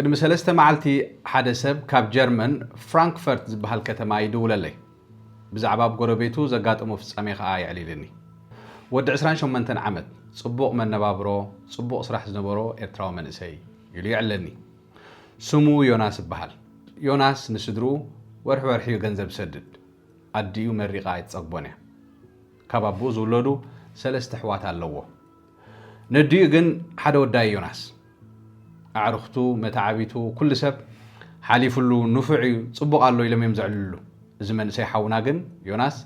ቅድሚ 3 መዓልቲ ሓደ ሰብ ካብ ጀርመን ፍራንክፈርት ዝበሃል ከተማ ይድውለለይ ብዛዕባ ጎረቤቱ ዘጋጠሞ ፍጻሜ ከዓ ይዕሊልኒ ወዲ 28 ዓመት ጽቡቕ መነባብሮ ጽቡቕ ስራሕ ዝነበሮ ኤርትራዊ መንእሰይ ኢሉ ይዕለኒ ስሙ ዮናስ ይበሃል ዮናስ ንስድሩ ወርሒ ገንዘብ ሰድድ ኣዲዩ መሪቓ ይጸግቦን እያ ካብ ኣቦ ዝውለዱ 3 ኣሕዋት ኣለዎ ነዲኡ ግን ሓደ ወዳይ ዮናስ ኣዕርኽቱ መታዓቢቱ ኩሉ ሰብ ሓሊፉሉ ንፉዕ ጽቡቕ ኣሎ ኢሎም እዮም ዝዕልሉ እዚ መንእሰይ ሓውና ግን ዮናስ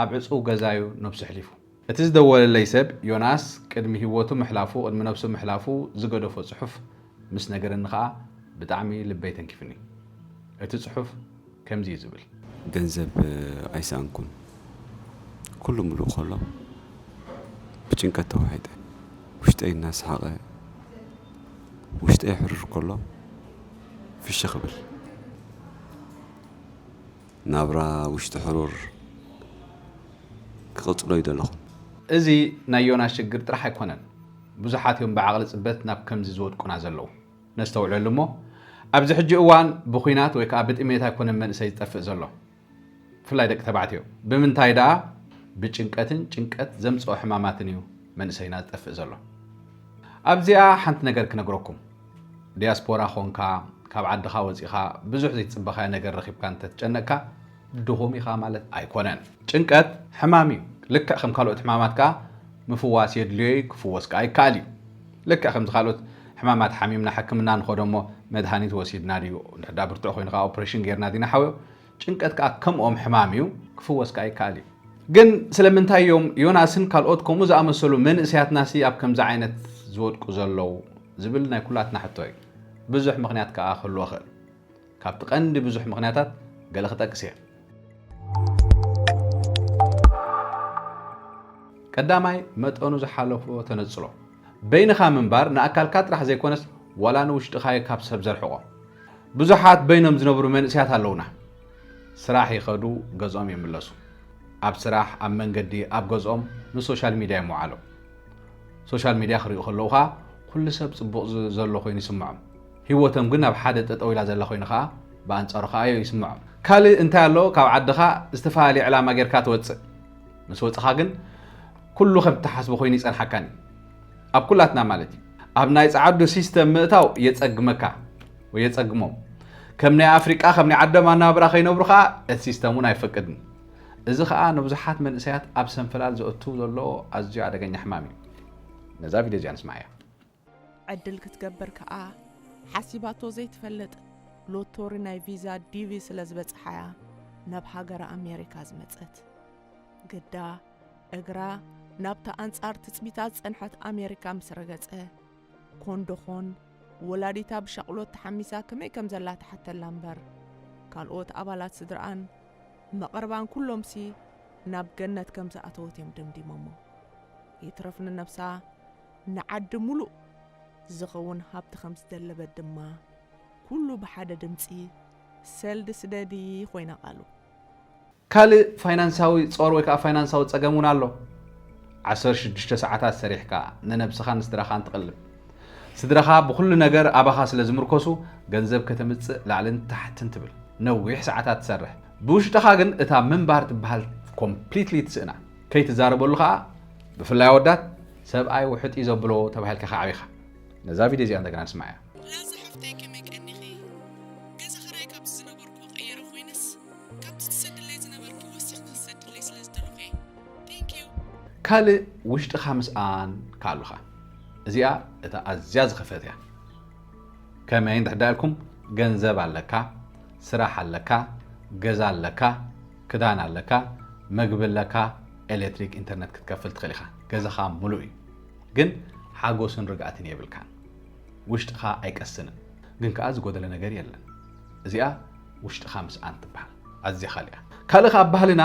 ኣብ ዕጹው ገዛዩ ነብሱ ሕሊፉ እቲ ዝደወለለይ ሰብ ዮናስ ቅድሚ ህይወቱ ምሕላፉ ቅድሚ ነብሱ ምሕላፉ ዝገደፎ ጽሑፍ ምስ ነገርኒ ከዓ ብጣዕሚ ልበይ ተንኪፍኒ እቲ ጽሑፍ ከምዚ ዝብል ገንዘብ ኣይሳንኩን ኩሉ ሙሉእ ኸሎ ብጭንቀት ተዋሒደ ውሽጠይ እናስሓቐ ውሽጠይ ሕርር ከሎ ፍሽኽ ብል ናብራ ውሽጢ ሕሩር ክቕጽሎ ይደለኹ እዚ ናይ ዮናስ ሽግር ጥራሕ ኣይኮነን ብዙሓት እዮም ብዓቕሊ ጽበት ናብ ከምዚ ዝወድቁና ዘለዉ ነስተውዕለሉ እሞ ኣብዚ ሕጂ እዋን ብኹናት ወይ ከዓ ብጥሜት ኣይኮነን መንእሰይ ዝጠፍእ ዘሎ ብፍላይ ደቂ ተባዕትዮ ብምንታይ ደኣ ብጭንቀትን ጭንቀት ዘምጽኦ ሕማማትን እዩ መንእሰይና ዝጠፍእ ዘሎ ኣብዚኣ ሓንቲ ነገር ክነግረኩም ዲያስፖራ ኾንካ ካብ ዓድኻ ወፂኻ ብዙሕ ዘይትጽበኻ ነገር ረኺብካ እንተትጨነቕካ ድኹም ኢኻ ማለት ኣይኮነን ጭንቀት ሕማም እዩ ልክዕ ከም ካልኦት ሕማማት ከዓ ምፍዋስ የድልዮ ክፍወስ ከዓ ይከኣል እዩ ልክዕ ከም ካልኦት ሕማማት ሓሚምና ሕክምና ንኸዶ እሞ መድሃኒት ወሲድና ድዩ ንሕዳ ብርቱዕ ኮይኑ ከዓ ኦፕሬሽን ጌርና ዲና ሓውዮ ጭንቀት ከዓ ከምኦም ሕማም እዩ ክፍወስ ከዓ ይከኣል እዩ ግን ስለምንታይ እዮም ዮናስን ካልኦት ከምኡ ዝኣመሰሉ መንእሰያትናሲ ኣብ ከምዚ ዓይነት ዝወድቁ ዘለዉ ዝብል ናይ ኩላትና ሕቶ እዩ ብዙሕ ምኽንያት ከዓ ክህልዎ ኽእል ካብቲ ቀንዲ ብዙሕ ምኽንያታት ገለ ክጠቅስ እየ ቀዳማይ መጠኑ ዝሓለፎ ተነጽሎ በይንኻ ምንባር ንኣካልካ ጥራሕ ዘይኮነስ ዋላ ንውሽጢኻ ካብ ሰብ ዘርሕቆ ብዙሓት በይኖም ዝነብሩ መንእሰያት ኣለውና ስራሕ ይኸዱ ገዝኦም ይምለሱ ኣብ ስራሕ ኣብ መንገዲ ኣብ ገዝኦም ንሶሻል ሚድያ ይመዓሉ ሶሻል ሚድያ ክሪኡ ከለውኻ ኩሉ ሰብ ጽቡቕ ዘሎ ኮይኑ ይስምዖም ህይወቶም ግን ኣብ ሓደ ጠጠው ኢላ ዘላ ኮይኑ ከዓ ብኣንጻሩ ከዓ ይስምዖም ካልእ እንታይ ኣሎ ካብ ዓድኻ ዝተፈላለዩ ዕላማ ጌርካ ትወፅእ ምስ ወፅኻ ግን ኩሉ ከም ተሓስቦ ኮይኑ ይጸንሐካኒ ኣብ ኩላትና ማለት እዩ ኣብ ናይ ጻዓዱ ሲስተም ምእታው የጸግመካ ወይ የጸግሞም ከም ናይ ኣፍሪቃ ከም ናይ ዓደም ኣናብራ ከይነብሩ ከዓ እቲ ሲስተሙን ኣይፈቅድን እዚ ከዓ ንብዙሓት መንእሰያት ኣብ ሰንፈላል ዘእቱ ዘሎ ኣዝዩ ኣደገኛ ሕማም እዩ ነዛ ቪድዮ እዚኣ ንስማዕ እያ ዕድል ክትገበር ከዓ ሓሲባቶ ዘይትፈልጥ ሎቶሪ ናይ ቪዛ ዲቪ ስለ ዝበፅሓያ ናብ ሃገር ኣሜሪካ ዝመፀት ግዳ እግራ ናብታ ኣንጻር ትጽቢታት ጸንሐት ኣሜሪካ ምስ ረገጸ ኮንዶኾን ወላዲታ ብሸቕሎት ተሓሚሳ ከመይ ከም ዘላ ተሓተላ እምበር ካልኦት ኣባላት ስድራኣን መቐርባን ኩሎምሲ ናብ ገነት ከም ዝኣተወት እዮም ደምዲሞሞ ይትረፍኒ ነፍሳ ንዓዲ ሙሉእ ዝኸውን ሃብቲ ከም ዝደለበት ድማ ኩሉ ብሓደ ድምፂ ሰልዲ ስደዲ ኮይና ቃሉ ካልእ ፋይናንሳዊ ጾር ወይ ከዓ ፋይናንሳዊ ጸገም እውን ኣሎ 16 ሰዓታት ሰሪሕካ ንነብስኻ ንስድራኻ እንትቕልብ ስድራኻ ብኩሉ ነገር ኣባኻ ስለ ዝምርኮሱ ገንዘብ ከተምጽእ ላዕልን ታሕትን ትብል ነዊሕ ሰዓታት ትሰርሕ ብውሽጥኻ ግን እታ ምንባር ትበሃል ኮምፕሊትሊ ትስእና ከይትዛረበሉ ከዓ ብፍላይ ወዳት ሰብኣይ ውሕጥ እዩ ዘብሎ ተባሂልካ ዓቢኻ ነዛ ቪድዮ እዚኣ እንደገና ንስማዕ እያ ካልእ ውሽጥኻ ምስኣን ካሉኻ እዚኣ እታ ኣዝያ ዝኸፈት እያ ከመይ እንድሕዳልኩም ገንዘብ ኣለካ ስራሕ ኣለካ ገዛ ኣለካ ክዳን ኣለካ መግቢ ኣለካ ኤሌክትሪክ ኢንተርኔት ክትከፍል ትኽእል ኢኻ ገዛኻ ሙሉእ እዩ ግን ሓጎስን ርግኣትን የብልካን ውሽጥኻ ኣይቀስንን ግን ከዓ ዝጎደለ ነገር የለን እዚኣ ውሽጥኻ ምስኣን ትበሃል ኣዝያ ኻልእያ ካልእኻ ኣብ ባህልና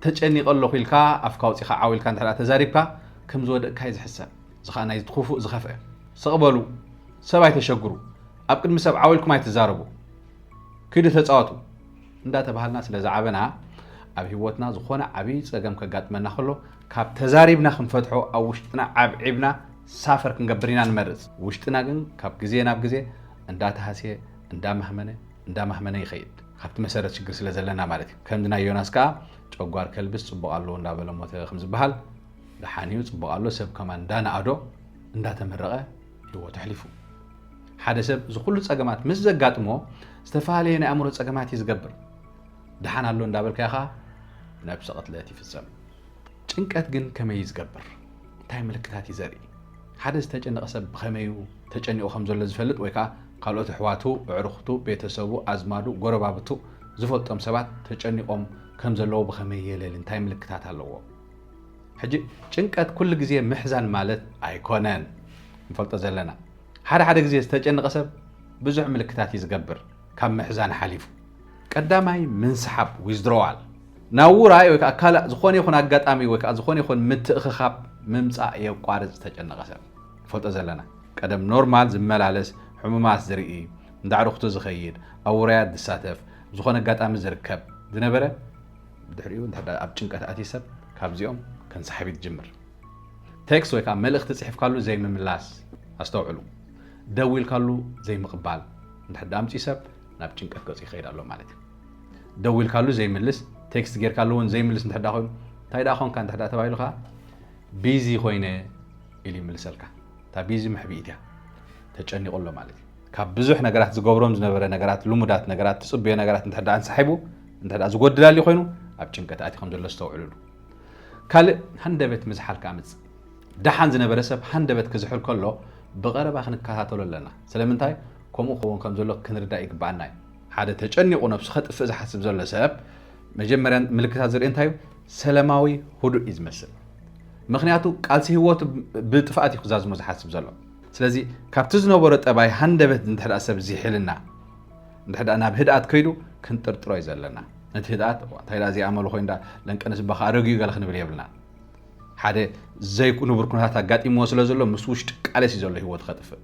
ተጨኒቕ ኣለኹ ኢልካ ኣፍካ ወፂኻ ዓዊልካ እንድሕዳ ተዛሪብካ ከም ዝወደቕካ እዩ ዝሕሰብ እዚ ከዓ ናይ ትኹፉእ ዝኸፍአ ስቕበሉ ሰብ ኣይተሸግሩ ኣብ ቅድሚ ሰብ ዓዊልኩም ኣይትዛረቡ ክዱ ተፃወቱ እንዳተባሃልና ስለ ዝዓበና ኣብ ህይወትና ዝኾነ ዓብይ ፀገም ከጋጥመና ከሎ ካብ ተዛሪብና ክንፈትሖ ኣብ ውሽጥና ዓብዒብና ሳፈር ክንገብር ኢና ንመርጽ ውሽጥና ግን ካብ ግዜ ናብ ግዜ እንዳተሃስየ እንዳማህመነ ይኸይድ ካብቲ መሰረት ችግር ስለ ዘለና ማለት እዩ ከምዝና ዮናስ ከዓ ጨጓር ከልብስ ጽቡቕ ኣሎ እንዳበለ ሞተ ከም ዝበሃል ለሓኒዩ ጽቡቕ ኣሎ ሰብ ከማን እንዳናኣዶ እንዳተመረቀ ህይወቱ ሕሊፉ ሓደ ሰብ ዝኩሉ ጸገማት ምስ ዘጋጥሞ ዝተፋለየ ናይ ኣእምሮ ጸገማት ይዝገብር ደሓን ኣሎ እንዳበልካ ኢኻ ነብሰ ቅትለት ይፍጸም ጭንቀት ግን ከመይ ይዝገብር እንታይ ምልክታት ይዘርኢ ሓደ ዝተጨነቀ ሰብ ብኸመዩ ተጨኒቑ ከም ዘሎ ዝፈልጥ ወይ ከዓ ካልኦት ኣሕዋቱ ኣዕሩኽቱ ቤተሰቡ ኣዝማዱ ጎረባብቱ ዝፈልጦም ሰባት ተጨኒቆም ከም ዘለዎ ብኸመይ የለል እንታይ ምልክታት ኣለዎ ሕጂ ጭንቀት ኩሉ ግዜ ምሕዛን ማለት ኣይኮነን ንፈልጦ ዘለና ሓደ ግዜ ዝተጨነቀ ሰብ ብዙሕ ምልክታት ይዝገብር ካብ ምሕዛን ሓሊፉ ቀዳማይ ምንስሓብ ዊዝድሮዋል ናብ ውራይ ወይ ከዓ ካልእ ዝኾነ ይኹን ኣጋጣሚ ወይ ከዓ ዝኾነ ይኹን ምትእኽኻብ ምምፃእ የቋርፅ ዝተጨነቀ ሰብ ንፈልጦ ዘለና ቀደም ኖርማል ዝመላለስ ሕሙማት ዝርኢ እንዳዕሩኽቱ ዝኸይድ ኣብ ውራያት ዝሳተፍ ዝኾነ ኣጋጣሚ ዝርከብ ዝነበረ ብድሕሪኡ ኣብ ጭንቀት ኣትዩ ሰብ ካብዚኦም ከንሰሓብ ይጅምር ቴክስት ወይ ከዓ መልእኽቲ ጽሒፍካሉ ዘይምምላስ ኣስተውዕሉ ደው ኢልካሉ ዘይምቕባል እንድሕር ኣምፂ ሰብ ናብ ጭንቀት ገጽ ይኸይድ ኣሎ ማለት እዩ ደው ኢልካሉ ዘይምልስ ቴክስት ጌርካሉ እውን ዘይምልስ እንድሕር ኮይኑ እንታይ ዳ ኾንካ እንድሕር ተባሂሉኻ ቢዚ ኮይነ ኢሉ ይምልሰልካ እታ ቢዚ ምሕቢኢት እያ ተጨኒቑ ኣሎ ማለት እዩ ካብ ብዙሕ ነገራት ዝገብሮም ዝነበረ ነገራት ልሙዳት ነገራት ትጽብዮ ነገራት እንድሕር አንሰሓይቡ እንድሕር ዝጎድላሊ ኮይኑ ኣብ ጭንቀት ኣትዩ ከም ዘሎ ዝተውዕሉሉ ካልእ ሃንደበት ምዝሓልካ ኣምፅ ደሓን ዝነበረ ሰብ ሃንደበት ክዝሕል ከሎ ብቐረባ ክንከታተሎ ኣለና ስለምንታይ ከምኡ ክኸውን ከም ዘሎ ክንርዳእ ይግባአና እዩ ሓደ ተጨኒቑ ነብሱ ከጥፍእ ዝሓስብ ዘሎ ሰብ መጀመርያ ምልክታት ዝርኢ እንታይ እዩ ሰላማዊ ህዱእ እዩ ዝመስል ምክንያቱ ቃልሲ ህይወቱ ብጥፋኣት እዩ ክዛዝሞ ዝሓስብ ዘሎ ስለዚ ካብቲ ዝነበሮ ጠባይ ሃንደበት እንድሕር ሰብ ዝሕልና እንድሕር ናብ ህድኣት ከይዱ ክንጥርጥሮ እዩ ዘለና ነቲ ህድኣት እንታይ ዳ ዘይኣመሉ ኮይንዳ ለንቀነስ ባኻ ረጊዩ ገለ ክንብል የብልና ሓደ ዘይንቡር ኩነታት ኣጋጢምዎ ስለ ዘሎ ምስ ውሽጢ ቃለስ እዩ ዘሎ ህይወት ከጥፍእ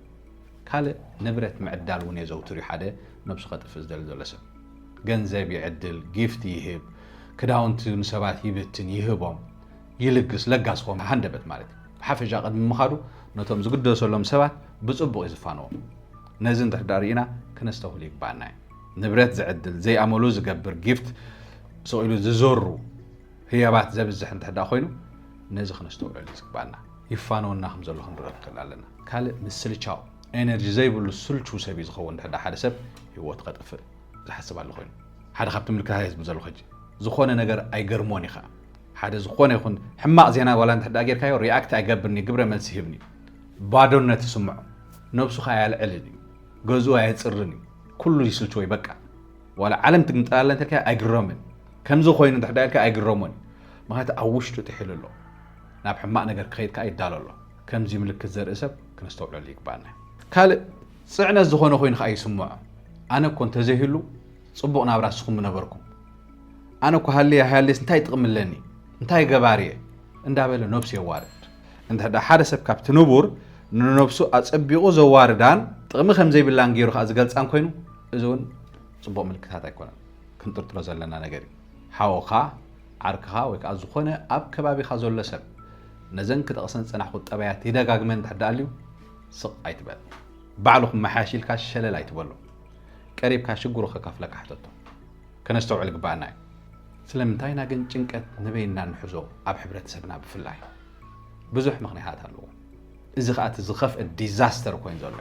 ካልእ ንብረት ምዕዳል እውን የዘውትር እዩ ሓደ ነብሱ ከጥፍእ ዝደሊ ዘሎ ሰብ ገንዘብ ይዕድል ጊፍቲ ይህብ ክዳውንቲ ንሰባት ይብትን ይህቦም ይልግስ ለጋስ ኾም ሃንደበት ማለት እዩ ብሓፈሻ ቅድሚ ምኻዱ ነቶም ዝግደሰሎም ሰባት ብጽቡቕ ይዝፋንዎም ነዚ እንድሕር ርኢና ክነስተውህሉ ይግባአና እዩ ንብረት ዝዕድል ዘይኣመሉ ዝገብር ጊፍት ሰቂሉ ዝዘሩ ህያባት ዘብዝሕ እንድሕር ኮይኑ ነዚ ክነስተውዕሉ ይግባአና ይፋነውና ከም ዘሎ ክንርኢ ንኽእል ኣለና ካልእ ምስልቻው ኤነርጂ ዘይብሉ ስልቹ ሰብ እዩ ዝኸውን እንድሕር ሓደ ሰብ ህይወት ከጥፍእ ዝሓስብ ኣሎ ኮይኑ ሓደ ካብቲ ምልክታት ዝብል ዘሎ ሕጂ ዝኾነ ነገር ኣይገርሞን ኢኻ ሓደ ዝኾነ ይኹን ሕማቕ ዜና ዋላ እንድሕር ጌርካዮ ሪኣክት ኣይገብርኒ ግብረ መልሲ ይህብኒ ባዶነት ይስምዖ ነብሱ ኸ ኣያልዕልን እዩ ገዝኡ ኣየፅርን እዩ ኩሉ ይስልችዎ ይበቃ ዋላ ዓለም ትግምጠላለ እንተልካ ኣይግረምን ከምዚ ኮይኑ እንድሕር ኢልካ ኣይግረሞን ምክንያቱ ኣብ ውሽጡ ትሒሉ ኣሎ ናብ ሕማቕ ነገር ክኸይድ ከዓ ይዳሎ ኣሎ ከምዚ ምልክት ዘርኢ ሰብ ክነስተውዕሉ ይግባአና ካልእ ፅዕነት ዝኾነ ኮይኑ ከዓ ይስምዖ ኣነ እኮ እንተዘይህሉ ጽቡቕ ናብራ ንስኹም ነበርኩም ኣነ እኮ ሃልየስ እንታይ ይጥቕምለኒ እንታይ ገባርየ እንዳበለ ነብሱ የዋርድ እንድሕር ሓደ ሰብ ካብቲ ንቡር ንነብሱ ኣጸቢቑ ዘዋርዳን ጥቕሚ ከም ዘይብላን ገይሩ ከዓ ዝገልጻን ኮይኑ እዚ እውን ጽቡቕ ምልክታት ኣይኮነን ክንጥርጥሮ ዘለና ነገር እዩ ሓወኻ ዓርክኻ ወይ ከዓ ዝኾነ ኣብ ከባቢኻ ዘሎ ሰብ ነዘን ክጠቕሰን ፀናሕኩ ጠባያት ይደጋግመን እንድሕር ኣልዩ ስቕ ኣይትበል ባዕሉ ክመሓያሽልካ ሸለል ኣይትበሎ ቀሪብካ ሽጉሩ ከካፍለካ ሕተቶ ከነስተውዕል ግባአና እዩ ስለምንታይና ግን ጭንቀት ንበይና ንሕዞ ኣብ ሕብረተሰብና ብፍላይ ብዙሕ ምኽንያታት ኣለዎ እዚ ከዓ እቲ ዝኸፍአ ዲዛስተር ኮይኑ ዘሎ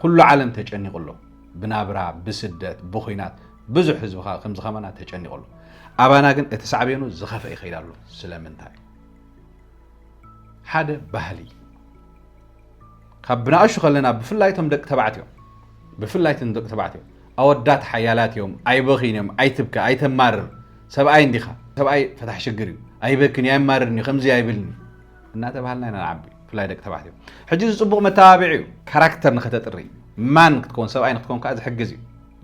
ኩሉ ዓለም ተጨኒቑሎ ብናብራ ብስደት ብኹናት ብዙሕ ህዝቢ ከምዚ ኸመና ተጨኒቑሎ ኣባና ግን እቲ ሳዕቤኑ ዝኸፍአ ይኸይድ ኣሎ ስለምንታይ ሓደ ባህሊ ካብ ብናእሹ ከለና ብፍላይቶም ደቂ ተባዕትዮም ኣወዳት ሓያላት እዮም ኣይበኺን እዮም ኣይትብካ ኣይተማርር ሰብኣይ እንዲኻ ሰብኣይ ፈታሕ ሽግር እዩ ኣይበክን ኣይማርርኒ ከምዚ ኣይብልኒ እናተባሃልና ኢና ንዓቢ ብፍላይ ደቂ ተባዕትዮም ሕጂ ዝፅቡቕ መተባብዒ እዩ ካራክተር ንኽተጥሪ ማን ክትኮን ሰብኣይ ንክትኮን ከዓ ዝሕግዝ እዩ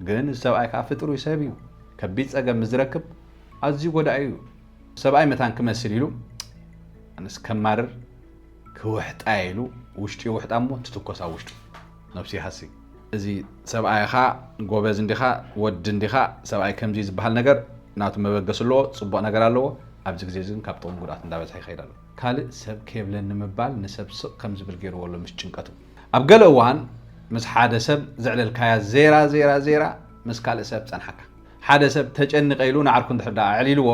ግን ሰብኣይ ከዓ ፍጡር እዩ ሰብ እዩ ከቢድ ፀገም ዝረክብ ኣዝዩ ጎዳኢ እዩ ሰብኣይ መታን ክመስል ኢሉ ኣነስ ከማርር ክውሕጣ ኢሉ ውሽጢ ውሕጣ እሞ ትትኮሳ ውሽጡ ነብሲ ይሃሲ እዚ ሰብኣይኻ ጎበዝ እንዲኻ ወዲ እንዲኻ ሰብኣይ ከምዚ ዝበሃል ነገር ናቱ መበገስ ኣለዎ ጽቡቕ ነገር ኣለዎ ኣብዚ ግዜ እዚ ካብ ጥቕሚ ጉድኣት እንዳበዝሐ ይኸይድ ኣሎ ካልእ ሰብ ከየብለኒ ምባል ንሰብ ስቕ ከም ዝብል ገይርዎ ኣሎ ምስ ጭንቀቱ ኣብ ገለ እዋን مس حدا سب زعل الكايا زيرا مس كال سب صنحك حدا سب تجنق يلون عركون تحدا عليلو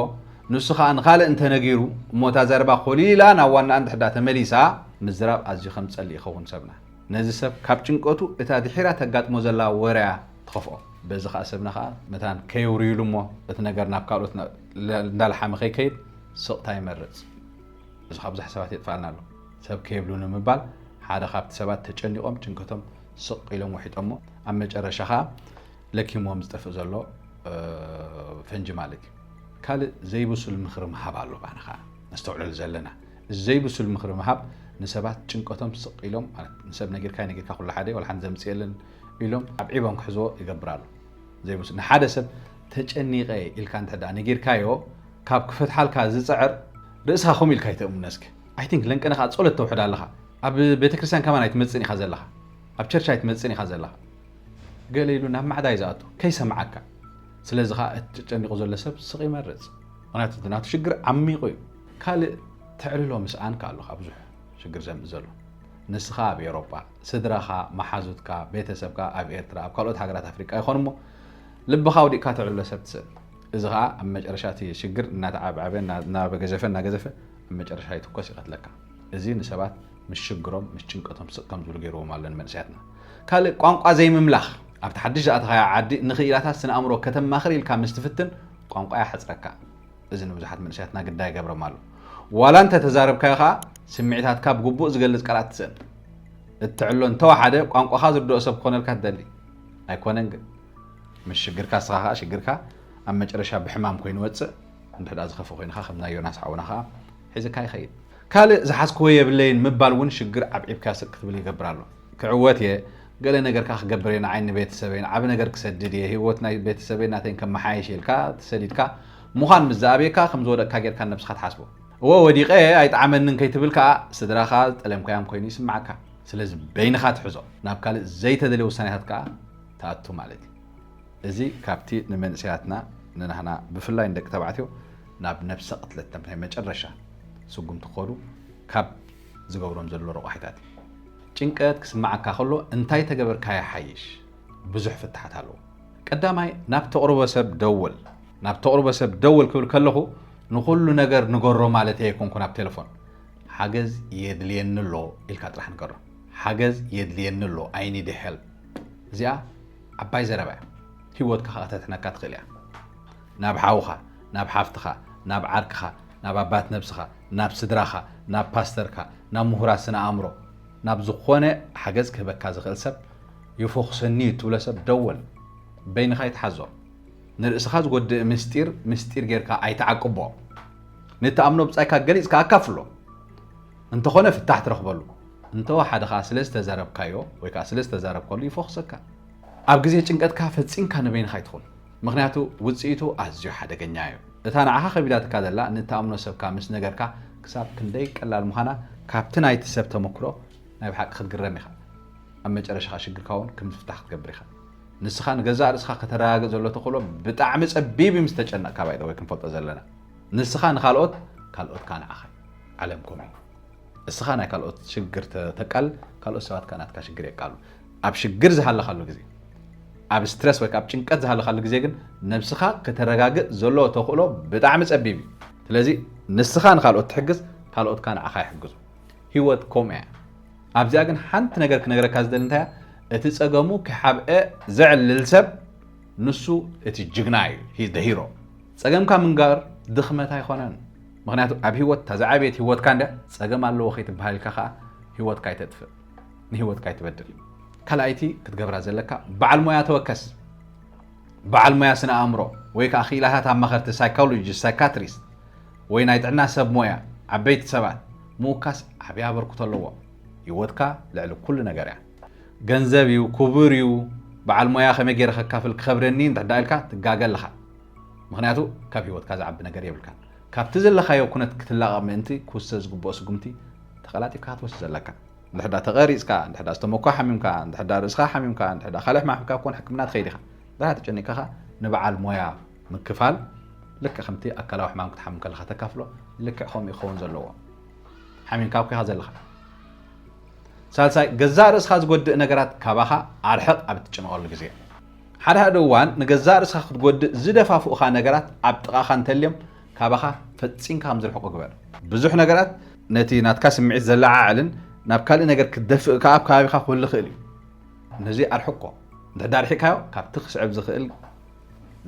نسخه ان خال انت نغيرو موتا زربا خليلا نوانا انت حدا تمليسا مزراب ازي خمس صلي يخون سبنا نزي سب كاب ጭንቀቱ اتا دحيرا تغاطمو زلا وريا تخفو بزي خا سبنا خا متان كيوريلو مو ات ነገር ናብ ካልኦት እንዳልሓመ ከይከይድ سقطا يمرጽ እዚ ካብ ዝሕሰባት ይጥፋልናሎ ሰብ ከይብሉን ምባል ሓደ ካብቲ ሰባት ተጨኒቆም ጭንቀቶም ስቅ ኢሎም ወሒጦሞ ኣብ መጨረሻኻ ለኪሞም ዝጠፍእ ዘሎ ፈንጂ ማለት ካልእ ዘይብሱል ምኽሪ መሃብ ኣሎ ባንኻ ነስተውዕል ዘለና ዘይብሱል ምኽሪ መሃብ ንሰባት ጭንቀቶም ስቅ ኢሎም ማለት ንሰብ ነገርካ ኩሉ ሓደ ወላ ሓን ዘምጽየልን ኢሎም ኣብዒቦም ክሕዝዎ ይገብራሉ ዘይብሱል ንሓደ ሰብ ተጨኒቀ ኢልካ እንተዳ ነገርካዮ ካብ ክፈትሓልካ ዝጽዕር ርእስኻ ኹም ኢልካ ይተእምነስክ I think ለንቀነኻ ጸሎት ተውሕድ ኣለኻ ኣብ ቤተክርስትያን ከማን ኣይትመጽን ኢኻ ዘለኻ ኣብ ቸርች ኣይትመጽን ኢኻ ዘለኻ ገለ ኢሉ ናብ ማዕዳይ ዝኣቱ ከይሰምዓካ ስለዚ ኻ እትጨኒቁ ዘሎ ሰብ ስቕ ይመርጽ ምክንያቱ ናቱ ሽግር ዓሚቑ እዩ ካልእ ትዕልሎ ምስኣንካ ኣለኻ ብዙሕ ሽግር ዘምፅ ዘሎ ንስኻ ኣብ ኤውሮጳ ስድራኻ ማሓዙትካ ቤተሰብካ ኣብ ኤርትራ ኣብ ካልኦት ሃገራት ኣፍሪቃ ይኾን እሞ ልብኻ ወዲቕካ ትዕልሎ ሰብ ትስእል እዚ ኸዓ ኣብ መጨረሻ እቲ ሽግር እናተዓብዓበ እናገዘፈ ኣብ መጨረሻ ይትኮስ ይቐትለካ እዚ ንሰባት مش شجرهم مش شنقتهم سقم زول غيرهم على المنسياتنا قال قانقا زي مملخ اب تحديش اتها عدي نخيلاتها سن امرو كتم ماخر يلكا مستفتن قانقا يحصركا اذن بزحات منسياتنا قدا يغبر مالو ولا انت تزارب كايخا سمعتاتك بغبو زغلص قالات تسن التعلون تو حدا قانقا خازر دو سب كونلكا دلي ايكونن مش شجركا صخا شجركا ام مጨረሻ بحمام كوين وص انت دا زخفو كوينخا خمنا يوناس عونخا حيزكا يخيد كالي زحاسكو يبلين مبال ون شجر عبعب كاسك تبلي يقبرالو كعواتي قال نجر كاخ قبرين عين بيت سبين عب نجر كسدد هي وتنا بيت سبين ناتين كم محايش الكا تسدد كا مخان مزابي كا خمزودا كاجر كان نفس خد حاسبه هو وديقه ايتعمل نن كيتبل كا صدراخا طلم كيام كويني يسمعك سلاز بين خات حزو ناب كالي زي تدلي وسنيات كا تاتو مالتي ازي كابتي نمنسياتنا نحنا بفلاي ندك تبعتيو ناب نفس قتلت تمام مጨረሻ سقوم تخلو كاب زغورم زلو رواحتات ጭንቀት ክስማዓካ ከሎ እንታይ ተገበር ካያ ሓይሽ ብዙሕ ፍትሓት አለው ቀዳማይ ናብ ተቆርበ ሰብ ደውል ክብል ከለኹ ንኹሉ ነገር ንገሮ ማለት ኣይኮንኩን ኣብ ቴሌፎን ሓገዝ የድልየንሎ ኢልካ ጥራሕ ንገሮ ሓገዝ የድልየንሎ I need help እዚኣ ዓባይ ዘረባ ህይወትካ ከተትነካ ትኽእል እያ ናብ ሓውኻ ናብ ሓፍትኻ ናብ ዓርክኻ ናብ ኣባት ነብስኻ ናብ ስድራኻ ናብ ፓስተርካ ናብ ምሁራት ስነ ኣእምሮ ናብ ዝኾነ ሓገዝ ክህበካ ዝኽእል ሰብ ይፎክሰኒ ትብሎ ሰብ ደወል በይንኻ ይትሓዞ ንርእስኻ ዝጎድእ ምስጢር ጌርካ ኣይተዓቅቦ ንተኣምኖ ብጻይካ ገሊጽካ ኣካፍሎ እንተኾነ ፍታሕ ትረኽበሉ እንተወ ሓደኻ ስለ ዝተዛረብካዮ ወይ ከዓ ስለ ዝተዛረብከሉ ይፎክሰካ ኣብ ግዜ ጭንቀትካ ፈፂምካ ንበይንኻ ይትኹን ምክንያቱ ውፅኢቱ ኣዝዩ ሓደገኛ እዩ እታ ንዓኻ ከቢዳትካ ዘላ ንተኣምኖ ሰብካ ምስ ነገርካ ክሳብ ክንደይ ቀላል ምዃና ካብቲ ናይቲ ሰብ ተመክሮ ናይ ብሓቂ ክትግረም ኢኻ ኣብ መጨረሻኻ ሽግርካ እውን ከምዝፍታሕ ክትገብር ኢኻ ንስኻ ንገዛእ ርእስኻ ከተረጋግፅ ዘሎ ተኽእሎ ብጣዕሚ ፀቢብ ምስ ተጨነቕካ ባይደ ወይ ክንፈልጦ ዘለና ንስኻ ንኻልኦት ካልኦትካ ንዓኻ ዓለምኩም እዩ እስኻ ናይ ካልኦት ሽግር ተቃል ካልኦት ሰባት ካናትካ ሽግር የቃሉ ኣብ ሽግር ዝሃለኻሉ ግዜ ኣብ ስትረስ ወይ ካብ ጭንቀት ዝሃለኻሉ ግዜ ግን ነብስኻ ከተረጋግፅ ዘሎ ተኽእሎ ብጣዕሚ ፀቢብ እዩ ስለዚ ንስኻ ንኻልኦት ትሕግዝ ካልኦትካ ንዓኻ ይሕግዙ ህይወት ከምኡ እያ ኣብዚኣ ግን ሓንቲ ነገር ክነግረካ ዝደሊ እንታይ እቲ ፀገሙ ክሓብአ ዘዕልል ሰብ ንሱ እቲ ጅግና እዩ ሂዝ ደ ሂሮ ፀገምካ ምንጋር ድኽመት ኣይኮነን ምክንያቱ ኣብ ህይወት ተዛዓብየት ህይወትካ እንደ ፀገም ኣለዎ ከይትበሃል ኢልካ ከዓ ህይወትካ ይተጥፍእ ንህይወትካ ይትበድል ካልኣይቲ ክትገብራ ዘለካ በዓል ሞያ ተወከስ በዓል ሞያ ስነ ኣእምሮ ወይ ከዓ ኺእላታት ኣማኸርቲ ሳይኮሎጂስት ሳይካትሪስት ወይ ናይ ጥዕና ሰብ ሞያ ዓበይቲ ሰባት ምውካስ ዓብይ ኣበርክቶ ኣለዎ ህይወትካ ልዕሊ ኩሉ ነገር እያ ገንዘብ እዩ ክቡር እዩ በዓል ሞያ ከመይ ገይረ ከካፍል ክኸብረኒ እንተዳ ኢልካ ትጋገለኻ ምክንያቱ ካብ ህይወትካ ዝዓቢ ነገር የብልካ ካብቲ ዘለኻዮ ኩነት ክትላቐቕ ምእንቲ ክውሰድ ዝግብኦ ስጉምቲ ተቐላጢፍካ ክትወስድ ዘለካ እንድሕዳ ተቐሪፅካ እንድሕዳ ዝተመኳ ሓሚምካ እንድሕዳ ርእስኻ ሓሚምካ እንድሕዳ ካልእ ሕማምካ ኮን ሕክምና ትኸይድ ኢኻ ዳራ ተጨኒቕካ ንበዓል ሞያ ምክፋል ልክዕ ከምቲ ኣካላዊ ሕማም ክትሓምም ከለኻ ተካፍሎ ልክዕ ከምኡ ይኸውን ዘለዎ ሓሚምካ ኣብኪኻ ዘለኻ ሳልሳይ ገዛእ ርእስኻ ዝጎድእ ነገራት ካባኻ ኣርሕቕ ኣብ እትጭነቐሉ ግዜ ሓደ እዋን ንገዛእ ርእስኻ ክትጎድእ ዝደፋፍኡኻ ነገራት ኣብ ጥቓኻ እንተልዮም ካባኻ ፈፂምካ ከም ዝርሕቑ ግበር ብዙሕ ነገራት ነቲ ናትካ ስምዒት ዘላዓዕልን ናብ ካልእ ነገር ክትደፍእካ ኣብ ከባቢኻ ክህሉ ይኽእል እዩ ነዚ ኣርሕቆ እንድሕር ርሒቕካዮ ካብቲ ክስዕብ ዝኽእል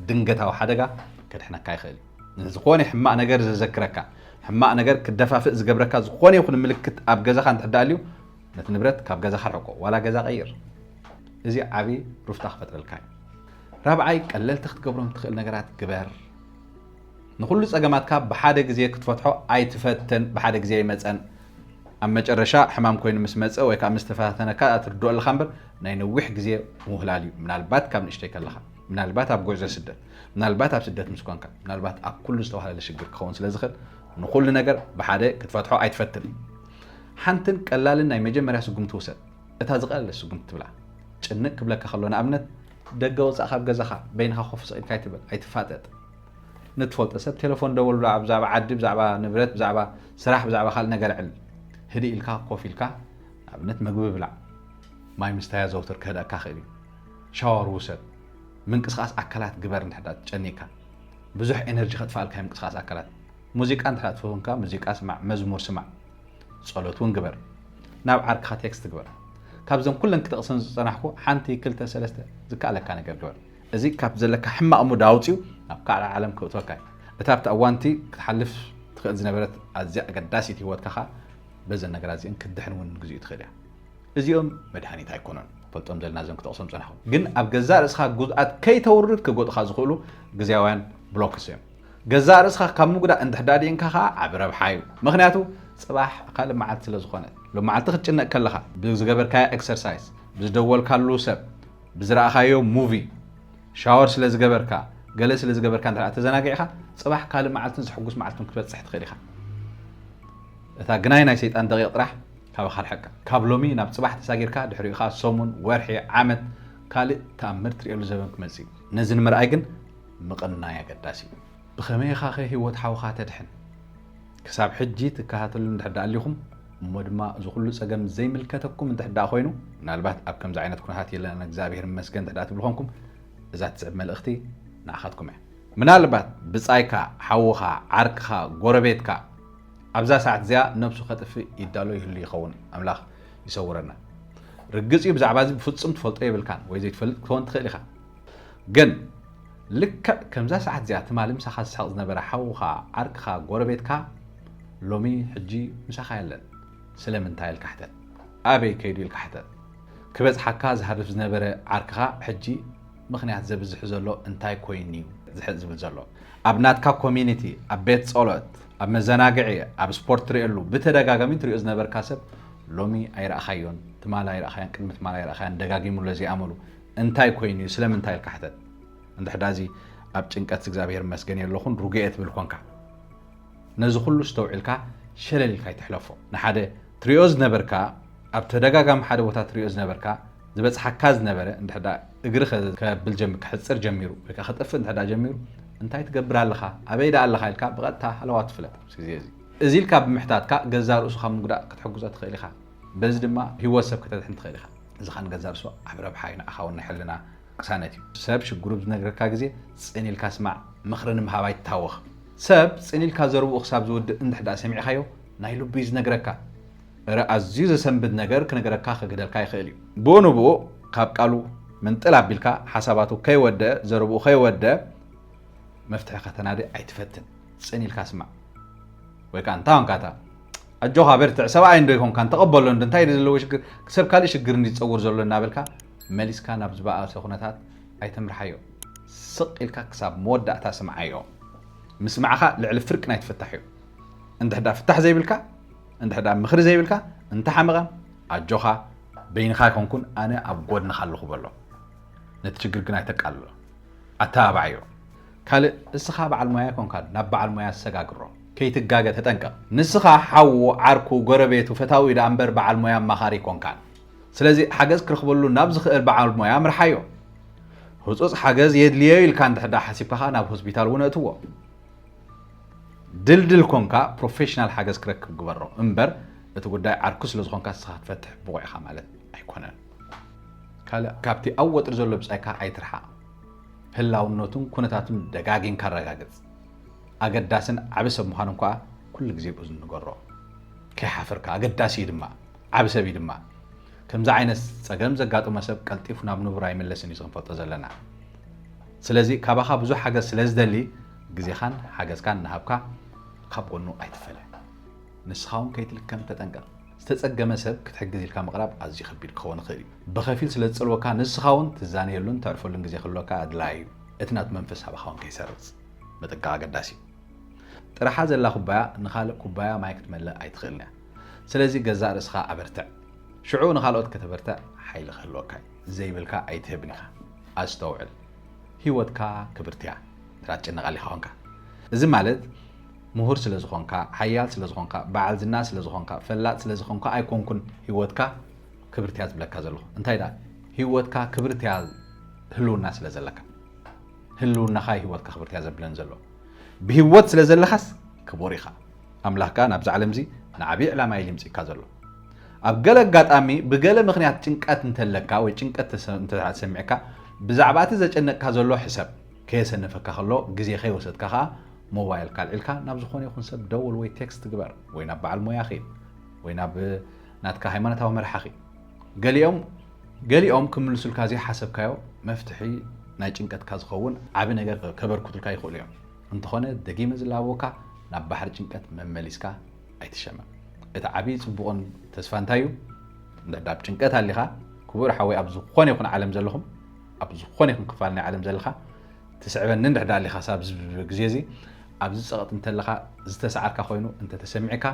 ድንገታዊ ሓደጋ ከድሕነካ ይኽእል እዩ ዝኾነ ሕማቕ ነገር ዘዘክረካ ሕማቕ ነገር ክደፋፍእ ዝገብረካ ዝኾነ ይኹን ምልክት ኣብ ገዛኻ እንድሕዳልዩ ነቲ ንብረት ካብ ገዛኻ ርሕቆ ዋላ ገዛ ቀይር እዚ ዓብዪ ሩፍታ ክፈጥረልካ እዩ ራብዓይ ቀለልቲ ክትገብሮም ትኽእል ነገራት ግበር ንኩሉ ፀገማትካ ብሓደ ግዜ ክትፈትሖ ኣይትፈትን ብሓደ ግዜ ይመፀን ኣብ መጨረሻ ሕማም ኮይኑ ምስ መፀ ወይ ከዓ ምስ ተፈታተነካ እትርድኦ ኣለካ እምበር ናይ ነዊሕ ግዜ ምውህላል እዩ ምናልባት ካብ ንእሽተይ ከለኻ ምናልባት ኣብ ጉዕዞ ስደት ምናልባት ኣብ ስደት ምስ ኮንካ ምናልባት ኣብ ኩሉ ዝተባሃለ ሽግር ክኸውን ስለ ዝኽእል ንኩሉ ነገር ብሓደ ክትፈትሖ ኣይትፈትን ሓንትን ቀላልን ናይ መጀመርያ ስጉም ትውሰድ እታ ዝቐለለ ስጉም ትብላ ጭንቅ ክብለካ ከሎ ንኣብነት ደገ ወፃእ ካብ ገዛኻ በይንኻ ኮፍ ሰቂልካ ይትብል ኣይትፋጠጥ ንትፈልጦ ሰብ ቴሌፎን ደወልሉ ብዛዕባ ዓዲ ብዛዕባ ንብረት ብዛዕባ ስራሕ ብዛዕባ ካልእ ነገር ዕል ህዲ ኢልካ ኮፍ ኢልካ ንኣብነት ምግቢ ብላዕ ማይ ምስተያ ዘውትር ክህደአካ ክእል እዩ ሻወር ውሰድ ምንቅስቃስ ኣካላት ግበር እንድሕር ትጨኒካ ብዙሕ ኤነርጂ ከጥፋልካ ምንቅስቃስ ኣካላት ሙዚቃ እንድሕር ትፈውንካ ሙዚቃ ስማዕ መዝሙር ስማዕ ጸሎት እውን ግበር ናብ ዓርክኻ ቴክስት ግበር ካብዞም ኩለን ክትቕስም ዝፀናሕኩ ሓንቲ 2-3 ዝከኣለካ ነገር ግበር እዚ ካብ ዘለካ ሕማቕ ሙድ ኣውፅኡ ናብ ካልእ ዓለም ክእትወካ እታ ኣብቲ እዋንቲ ክትሓልፍ ትኽእል ዝነበረት ኣዝያ ኣገዳሲት ሂወትካ ኸ በዘን ነገራት እዚአን ክትድሕን እውን ግዜኡ ትኽእል እያ እዚኦም መድሃኒት ኣይኮኑን ፈልጦም ዘለና ዞም ክትቕሶም ፀናሕኩ ግን ኣብ ገዛእ ርእስኻ ጉድኣት ከይተውርድ ክጎጥኻ ዝኽእሉ ግዜያውያን ብሎክስ እዮም ገዛእ ርእስኻ ካብ ምጉዳእ እንድሕዳር ድንካ ኸ ዓብ ረብሓ እዩ ምክንያቱ ፅባሕ ካልእ መዓልቲ ስለ ዝኾነ ሎም መዓልቲ ክትጭነቕ ከለኻ ብዝገበርካዮ ኤክሰርሳይዝ ብዝደወልካሉ ሰብ ብዝረኣኻዮ ሙቪ ሻወር ስለ ዝገበርካ ገለ ስለ ዝገበርካ እንድሕር ተዘናጊዕኻ ፅባሕ ካልእ መዓልትን ዝሕጉስ መዓልትን ክትበፅሕ ትኽእል ኢኻ እታ ግናይ ናይ ሰይጣን ደቂቕ ጥራሕ ካባኻ ርሕቀ ካብ ሎሚ ናብ ፅባሕ ተሳጊርካ ድሕሪኡ ኻ ሰሙን ወርሒ ዓመት ካልእ ተኣምር ትሪእሉ ዘበን ክመፅእ ነዚ ንምርኣይ ግን ምቕናይ ኣገዳሲ እዩ ብኸመይ ኢኻ ኸ ሂወት ሓውኻ ተድሕን ክሳብ ሕጂ ትከታተሉ እንድሕር ኣሊኹም እሞ ድማ እዚ ኩሉ ፀገም ዘይምልከተኩም እንድሕር ኮይኑ ምናልባት ኣብ ከምዚ ዓይነት ኩነታት የለና እግዚኣብሔር መስገን እንድሕር ትብሉ ኮንኩም እዛ ትስዕብ መልእኽቲ ንኣኻትኩም እያ ምናልባት ብፃይካ ሓውኻ ዓርክኻ ጎረቤትካ ኣብዛ ሰዓት እዚኣ ነብሱ ከጥፊ ይዳሎ ይህሉ ይኸውን ኣምላኽ ይሰውረና ርግፅ እዩ ብዛዕባ እዚ ብፍፁም ትፈልጦ የብልካን ወይ ዘይትፈልጥ ክትኮን ትኽእል ኢኻ ግን ልክዕ ከምዛ ሰዓት እዚኣ ትማሊ ምሳኻ ዝስሕቕ ዝነበረ ሓውኻ ዓርክኻ ጎረቤትካ ሎሚ ሕጂ ምሳኻ የለን ስለምንታይ ኢልካ ሕተት ኣበይ ከይዱ ኢልካ ሕተት ክበፅሓካ ዝሃርፍ ዝነበረ ዓርክኻ ሕጂ ምክንያት ዘብዝሕ ዘሎ እንታይ ኮይኑ እዩ ዝሕጥ ዝብል ዘሎ ኣብ ናትካ ኮሚኒቲ ኣብ ቤት ጸሎት ኣብ መዘናግዒ ኣብ ስፖርት ትሪእሉ ብተደጋጋሚ ትሪኦ ዝነበርካ ሰብ ሎሚ ኣይረኣኻዮን ትማል ኣይረኣኻዮን ቅድሚ ትማል ኣይረኣኻዮን ደጋጊሙሎ ዘይኣመሉ እንታይ ኮይኑ እዩ ስለምንታይ ኢልካ ሕተት እንድሕር እዚ ኣብ ጭንቀት እግዚኣብሔር መስገን የለኹን ሩግኤ ትብል ኮንካ ነዚ ኩሉ ዝተውዒልካ ሸለል ኢልካ ይትሕለፎ ንሓደ ትሪኦ ዝነበርካ ኣብ ተደጋጋሚ ሓደ ቦታ ትሪኦ ዝነበርካ ዝበፅሓካ ዝነበረ እንድሕር እግሪ ከብል ክሕፅር ጀሚሩ ወይ ከዓ ክጥፍእ እንድሕር ጀሚሩ እንታይ ትገብር ኣለኻ ኣበይ ዳ ኣለኻ ኢልካ ብቐጥታ ሃለዋ ትፍለጥ ግዜ እዚ ኢልካ ብምሕታትካ ገዛእ ርእሱ ካብ ምጉዳእ ክትሕጉዞ ትኽእል ኢኻ በዚ ድማ ሂወት ሰብ ከተድሕን ትኽእል ኢኻ እዚ ኸ ንገዛእ ርእሱ ዓብ ረብሓ እዩ ንዓኻ እውን ሕልና ቅሳነት እዩ ሰብ ሽግሩ ዝነገረካ ግዜ ፅን ኢልካ ስማዕ ምኽሪ ንምሃብ ኣይትታወኽ ሰብ ፅን ኢልካ ዘርብኡ ክሳብ ዝውድእ እንድሕር ሰሚዕኻዮ ናይ ልቡ እዩ ዝነግረካ ኣዝዩ ዘሰንብድ ነገር ክነገረካ ክግደልካ ይኽእል እዩ ብኡ ንብኡ ካብ ቃሉ ምንጥል ኣቢልካ ሓሳባቱ ከይወድአ ዘርብኡ ከይወድአ መፍትሒ ከተናዲ ኣይትፈትን ፅን ኢልካ ስማዕ ወይ ከዓ እንታይ ኮንካታ ኣጆኻ በርትዕ ሰብኣይ እንዶ ይኮንካ እንተቐበሎ እንታይ ዘለዎ ሽግር ሰብ ካልእ ሽግር እንዲፀውር ዘሎ እናበልካ መሊስካ ናብ ዝበኣሰ ኩነታት ኣይተምርሓዮ ስቕ ኢልካ ክሳብ መወዳእታ ስምዓዮ ምስማዕኻ ልዕሊ ፍርቂ ናይ ትፍታሕ እዩ እንድሕር ፍታሕ ዘይብልካ እንድሕር ምኽሪ ዘይብልካ እንተሓመቐ ኣጆኻ በይንኻ ይኮንኩን ኣነ ኣብ ጎድንኻ ኣለኹ በሎ ነቲ ሽግር ግን ኣይተቃልሎ ኣተባባዕዮ ካልእ እስኻ በዓል ሞያ ይኮንካ ናብ በዓል ሞያ ዝሰጋግሮ ከይትጋገ ተጠንቀቕ ንስኻ ሓው ዓርኩ ጎረቤቱ ፈታዊ ዳ እምበር በዓል ሞያ ኣማኻሪ ይኮንካን ስለዚ ሓገዝ ክረኽበሉ ናብ ዝኽእል በዓል ሞያ ምርሓዮ ህፁፅ ሓገዝ የድልዮ ኢልካ እንድሕር ሓሲብካ ናብ ሆስፒታል እውን እትዎ ድልድል ኮንካ ፕሮፌሽናል ሓገዝ ክረክብ ግበሮ እምበር እትጉዳይ ዓርኩ ስለ ዝኾንካ ስኻ ትፈትሕ ብቆይኻ ማለት ኣይኮነን ካልእ ካብቲ ኣብ ወጥሪ ዘሎ ብጻይካ ኣይትርሓቕ ህላውነቱን ኩነታቱን ደጋጊምካ ረጋግጽ ኣገዳስን ዓብ ሰብ ምዃኑ እኳ ኩሉ ግዜ ብእዝኑ ንገሮ ከይሓፍርካ ኣገዳሲ ድማ ዓብ ሰብ ድማ ከምዚ ዓይነት ፀገም ዘጋጥሞ ሰብ ቀልጢፉ ናብ ንቡራ ይመለስን እዩ ዝንፈልጦ ዘለና ስለዚ ካባኻ ብዙሕ ሓገዝ ስለ ዝደሊ ግዜኻን ሓገዝካን ናሃብካ ካብ ጎኑ ኣይትፈለ ንስኻውን ከይትልከም ተጠንቀቕ ዝተጸገመ ሰብ ክትሕግዝ ኢልካ ምቕራብ ኣዝዩ ከቢድ ክኸውን ይኽእል እዩ ብኸፊል ስለ ዝጽልወካ ንስኻውን ትዛነየሉን ተዕርፈሉን ግዜ ክህልወካ ኣድላይ እዩ እቲ ናቱ መንፈስ ሃባኻውን ከይሰርፅ ምጥንቃቕ ኣገዳሲ እዩ ጥራሓ ዘላ ኩባያ ንኻልእ ኩባያ ማይ ክትመልእ ኣይትኽእልን እያ ስለዚ ገዛእ ርእስኻ ኣበርትዕ ሽዑ ንኻልኦት ከተበርትዕ ሓይሊ ክህልወካ ዘይብልካ ኣይትህብን ኢኻ ኣስተውዕል ህይወትካ ክብርቲ እያ ትራጭነቓል ኢኻ ኾንካ እዚ ማለት ምሁር ስለ ዝኾንካ ሓያል ስለ ዝኾንካ በዓል ዝና ስለ ዝኾንካ ፈላጥ ስለ ዝኾንካ ኣይኮንኩን ህይወትካ ክብርቲ እያ ዝብለካ ዘለኹ እንታይ ዳ ህይወትካ ክብርቲ እያ ህልውና ስለ ዘለካ ህልውናኻ ህይወትካ ክብርቲ እያ ዘብለን ዘሎ ብህይወት ስለ ዘለኻስ ክቡር ኢኻ ኣምላኽካ ናብዚ ዓለም እዚ ንዓብዪ ዕላማ ኢሉ ይምፅእካ ዘሎ ኣብ ገለ ኣጋጣሚ ብገለ ምኽንያት ጭንቀት እንተለካ ወይ ጭንቀት እንተሰሚዕካ ብዛዕባ እቲ ዘጨነቅካ ዘሎ ሕሰብ ከየሰነፈካ ከሎ ግዜ ከይወሰድካ ከዓ ሞባይልካ ኣልዒልካ ናብ ዝኾነ ይኹን ሰብ ደውል ወይ ቴክስት ግበር ወይ ናብ በዓል ሞያ ኺድ ወይ ናብ ናትካ ሃይማኖታዊ መርሓ ኺድ ገሊኦም ክምልሱልካ ዘይሓሰብካዮ መፍትሒ ናይ ጭንቀትካ ዝኸውን ዓብ ነገር ከበርክቱልካ ይኽእሉ እዮም እንተኾነ ደጊመ ዝላቦካ ናብ ባሕሪ ጭንቀት መመሊስካ ኣይትሸመም እቲ ዓብዪ ጽቡቕን ተስፋ እንታይ እዩ እንድሕዳብ ጭንቀት ኣሊኻ ክቡር ሓወይ ኣብ ዝኾነ ይኹን ዓለም ዘለኹም ኣብ ዝኾነ ይኹን ክፋል ናይ ዓለም ዘለኻ ትስዕበኒ እንድሕዳ ኣሊኻ ሳብ ግዜ እዚ ኣብዚ ፀቕጥ እንተለኻ ዝተሰዓርካ ኮይኑ እንተተሰሚዕካ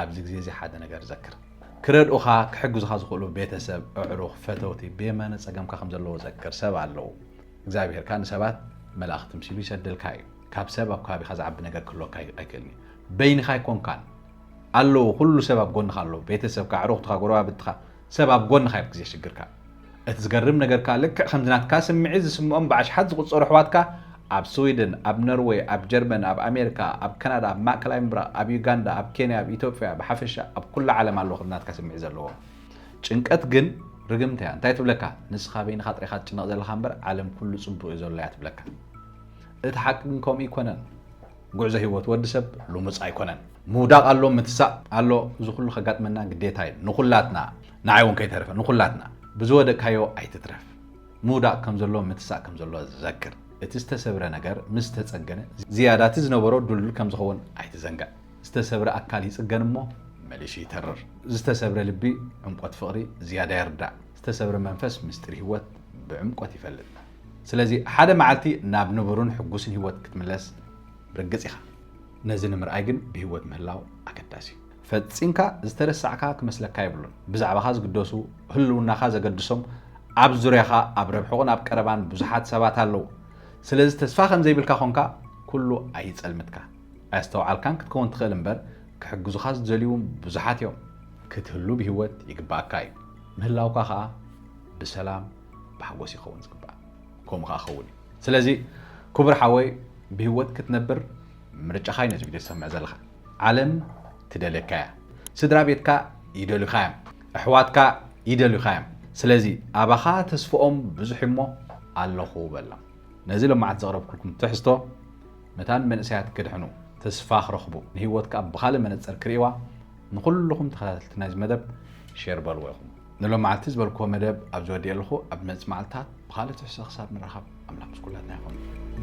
ኣብዚ ግዜ እዚ ሓደ ነገር ዘክር ክረድኡኻ ክሕግዙኻ ዝኽእሉ ቤተሰብ ኣዕሩኽ ፈተውቲ ብየማነ ፀገምካ ከም ዘለዎ ዘክር ሰብ ኣለዉ እግዚኣብሔርካ ንሰባት መላእኽቲ ምሲሉ ይሰድልካ እዩ ካብ ሰብ ኣብ ከባቢኻ ዝዓቢ ነገር ክህልወካ ኣይክእልኒ በይንኻ ኣይኮንካን ኣለዉ ኩሉ ሰብ ኣብ ጎንኻ ኣለዉ ቤተሰብካ ኣዕሩኽትኻ ጎረባብትኻ ሰብ ኣብ ጎንኻ ኣብ ግዜ ሽግርካ እቲ ዝገርም ነገርካ ልክዕ ከምዚ ናትካ ስምዒት ዝስምዖም ብዓሽሓት ዝቁፀሩ ኣሕዋትካ ኣብ ስዊድን ኣብ ኖርዌይ ኣብ ጀርመን ኣብ ኣሜሪካ ኣብ ካናዳ ኣብ ማእከላይ ምብራቕ ኣብ ዩጋንዳ ኣብ ኬንያ ኣብ ኢትዮጵያ ብሓፈሻ ኣብ ኩሉ ዓለም ኣለዎ ናትካ ስምዒት ዘለዎ ጭንቀት ግን ርግምታ እያ እንታይ ትብለካ ንስኻ በይንኻ ጥሪኻ ትጭነቕ ዘለኻ እምበር ዓለም ኩሉ ጽቡቕ እዩ ዘሎ እያ ትብለካ እቲ ሓቂ ግን ከምኡ ይኮነን ጉዕዞ ህይወት ወዲ ሰብ ልሙፅ ኣይኮነን ምውዳቕ ኣሎ ምትሳእ ኣሎ እዚ ኩሉ ከጋጥመና ግዴታ እዩ ንኹላትና ንዓይ እውን ከይተረፈ ንኹላትና ብዝወደቅካዮ ኣይትትረፍ ምውዳቕ ከም ዘሎ ምትሳእ ከም ዘሎ ዘክር እቲ ዝተሰብረ ነገር ምስ ተጸገነ ዝያዳቲ ዝነበሮ ድልል ከም ዝኸውን ኣይትዘንጋዕ ዝተሰብረ ኣካል ይጽገን እሞ መሊሽ ይተርር ዝተሰብረ ልቢ ዕምቆት ፍቕሪ ዝያዳ ይርዳእ ዝተሰብረ መንፈስ ምስጢር ህይወት ብዕምቆት ይፈልጥ ስለዚ ሓደ መዓልቲ ናብ ንቡርን ሕጉስን ህይወት ክትምለስ ርግጽ ኢኻ ነዚ ንምርኣይ ግን ብህይወት ምህላው ኣገዳሲ እዩ ፈፂምካ ዝተረሳዕካ ክመስለካ ይብሉን ብዛዕባኻ ዝግደሱ ህልውናኻ ዘገድሶም ኣብ ዙርያኻ ኣብ ረብሕቑን ኣብ ቀረባን ብዙሓት ሰባት ኣለዉ ስለዚ ተስፋ ከም ዘይብልካ ኾንካ ኩሉ ኣይጸልምትካ ኣስተውዓልካን ክትከውን ትኽእል እምበር ክሕግዙኻ ዝደልዩ ብዙሓት እዮም ክትህሉ ብህይወት ይግባእካ እዩ ምህላውካ ከዓ ብሰላም ብሓጎስ ይኸውን ዝግባእ ከምኡ ከዓ ኸውን እዩ ስለዚ ክቡር ሓወይ ብህይወት ክትነብር ምርጫኻ እዩ ነዚ ቪድዮ ዝሰምዕ ዘለኻ ዓለም ትደልየካ እያ ስድራ ቤትካ ይደልዩኻ እዮም ኣሕዋትካ ይደልዩኻ እዮም ስለዚ ኣባኻ ተስፍኦም ብዙሕ እሞ ኣለኹ በላ ነዚ ለማዓት ዘቕረብኩልኩም ትሕዝቶ ነታን መንእሰያት ክድሕኑ ተስፋ ክረኽቡ ንህይወትካ ብኻልእ መነፅር ክርእዋ ንኹልኹም ተኸታተልቲ ናይዚ መደብ ሼር በልዎ ኢኹም ንሎማዓልቲ ዝበልክዎ መደብ ኣብ ዝወዲእ ኣለኹ ኣብ መፅእ መዓልትታት ብኻልእ ትሕዝቶ ክሳብ ንራኸብ ኣምላኽ ምስ ኩላትና ይኹን